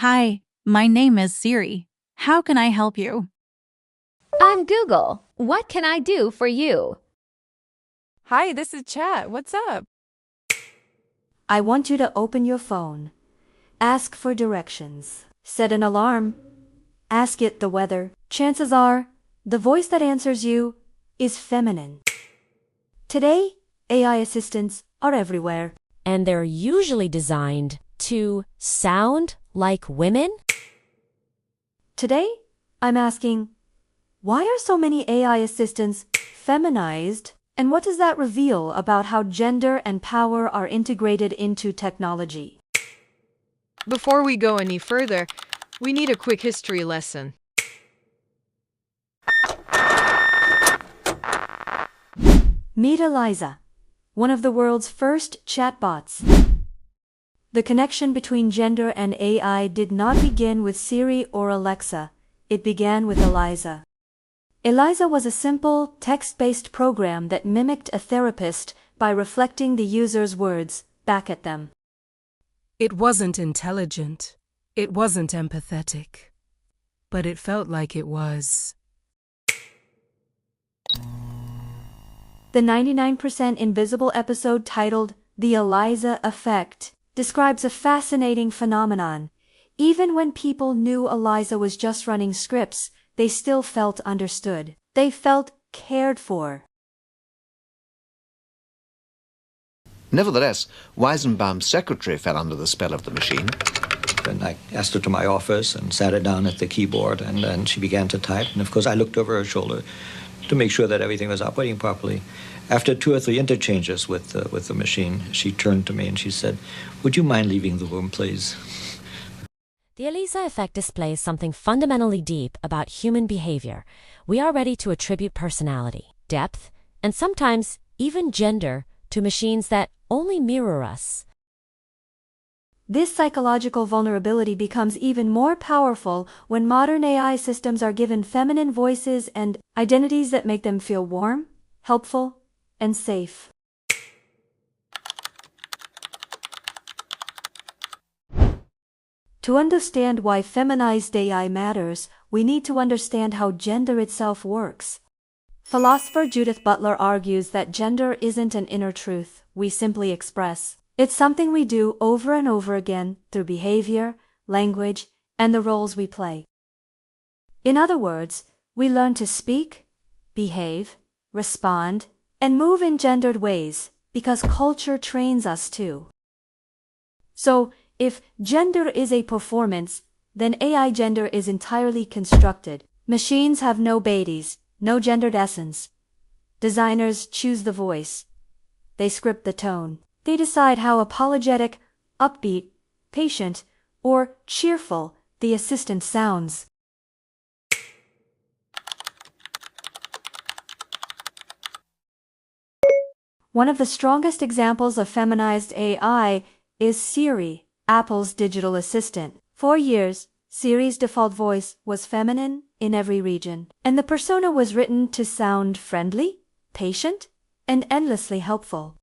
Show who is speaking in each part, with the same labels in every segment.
Speaker 1: Hi, my name is Siri. How can I help you?
Speaker 2: I'm Google. What can I do for you?
Speaker 3: Hi, this is Chat. What's up?
Speaker 4: I want you to open your phone. Ask for directions. Set an alarm. Ask it the weather. Chances are, the voice that answers you is feminine. Today, AI assistants are everywhere.
Speaker 5: And they're usually designed to sound like women?
Speaker 4: Today, I'm asking, why are so many AI assistants feminized? And what does that reveal about how gender and power are integrated into technology?
Speaker 3: Before we go any further, we need a quick history lesson.
Speaker 4: Meet Eliza, one of the world's first chatbots. The connection between gender and AI did not begin with Siri or Alexa. It began with Eliza. Eliza was a simple, text-based program that mimicked a therapist by reflecting the user's words back at them.
Speaker 6: It wasn't intelligent. It wasn't empathetic. But it felt like it was.
Speaker 4: The 99% Invisible episode titled The Eliza Effect describes a fascinating phenomenon. Even when people knew Eliza was just running scripts, they still felt understood. They felt cared for.
Speaker 7: Nevertheless, Weizenbaum's secretary fell under the spell of the machine.
Speaker 8: And I asked her to my office and sat her down at the keyboard, and then she began to type. And of course, I looked over her shoulder to make sure that everything was operating properly. After 2 or 3 interchanges with the machine, she turned to me and she said, "Would you mind leaving the room, please?"
Speaker 5: The Eliza effect displays something fundamentally deep about human behavior. We are ready to attribute personality, depth, and sometimes even gender to machines that only mirror us.
Speaker 4: This psychological vulnerability becomes even more powerful when modern AI systems are given feminine voices and identities that make them feel warm, helpful, and safe. To understand why feminized AI matters, we need to understand how gender itself works. Philosopher Judith Butler argues that gender isn't an inner truth we simply express. It's something we do over and over again through behavior, language, and the roles we play. In other words, we learn to speak, behave, respond, and move in gendered ways because culture trains us to. So, if gender is a performance, then AI gender is entirely constructed. Machines have no bodies, no gendered essence. Designers choose the voice. They script the tone. They decide how apologetic, upbeat, patient, or cheerful the assistant sounds. One of the strongest examples of feminized AI is Siri, Apple's digital assistant. For years, Siri's default voice was feminine in every region, and the persona was written to sound friendly, patient, and endlessly helpful.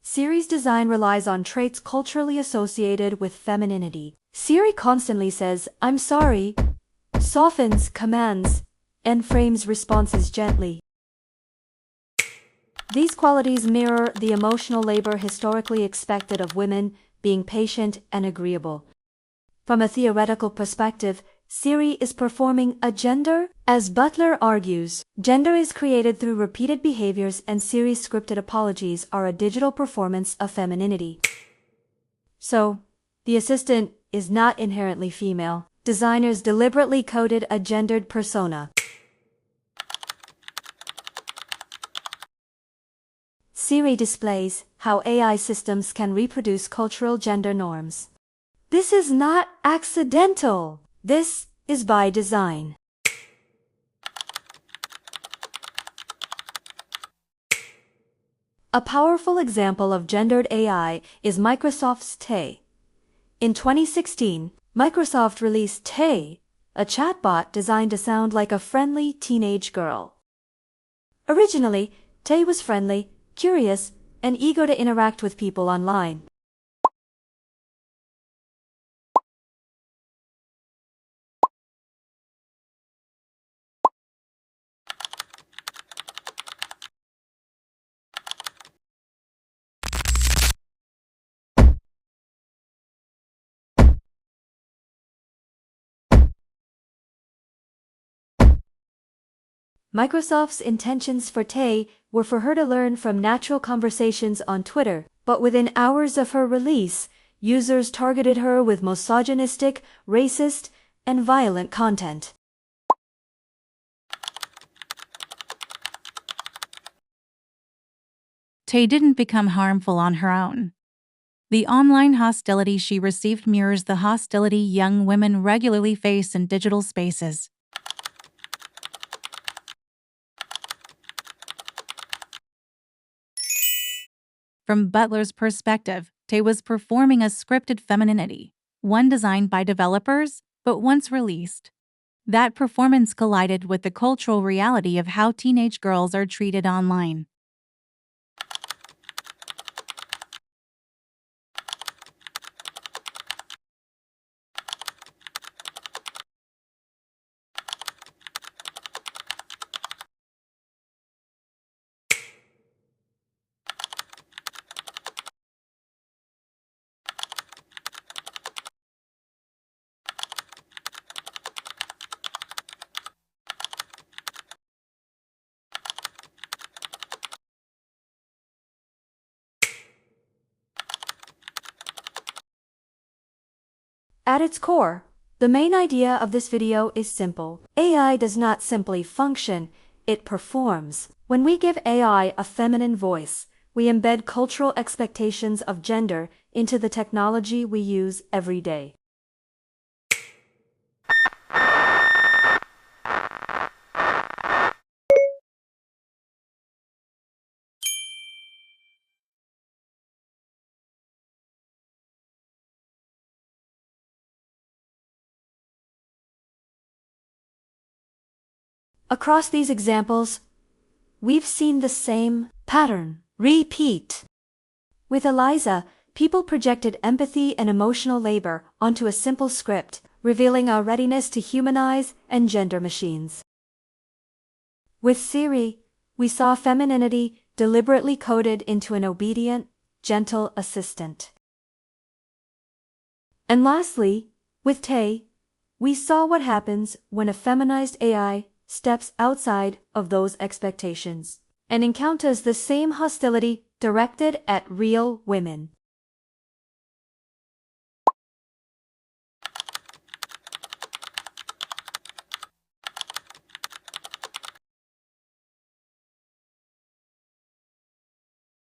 Speaker 4: Siri's design relies on traits culturally associated with femininity. Siri constantly says, "I'm sorry," softens commands, and frames responses gently. These qualities mirror the emotional labor historically expected of women, being patient and agreeable. From a theoretical perspective, Siri is performing a gender. As Butler argues, gender is created through repeated behaviors, and Siri's scripted apologies are a digital performance of femininity. So, the assistant is not inherently female. Designers deliberately coded a gendered persona. Siri displays how AI systems can reproduce cultural gender norms. This is not accidental. This is by design. A powerful example of gendered AI is Microsoft's Tay. In 2016, Microsoft released Tay, a chatbot designed to sound like a friendly teenage girl. Originally, Tay was friendly, curious, and eager to interact with people online. Microsoft's intentions for Tay were for her to learn from natural conversations on Twitter, but within hours of her release, users targeted her with misogynistic, racist, and violent content.
Speaker 1: Tay didn't become harmful on her own. The online hostility she received mirrors the hostility young women regularly face in digital spaces. From Butler's perspective, Tay was performing a scripted femininity, one designed by developers, but once released. That performance collided with the cultural reality of how teenage girls are treated online.
Speaker 4: At its core, the main idea of this video is simple. AI does not simply function, it performs. When we give AI a feminine voice, we embed cultural expectations of gender into the technology we use every day. Across these examples, we've seen the same pattern repeat. With Eliza, people projected empathy and emotional labor onto a simple script, revealing our readiness to humanize and gender machines. With Siri, we saw femininity deliberately coded into an obedient, gentle assistant. And lastly, with Tay, we saw what happens when a feminized AI steps outside of those expectations and encounters the same hostility directed at real women.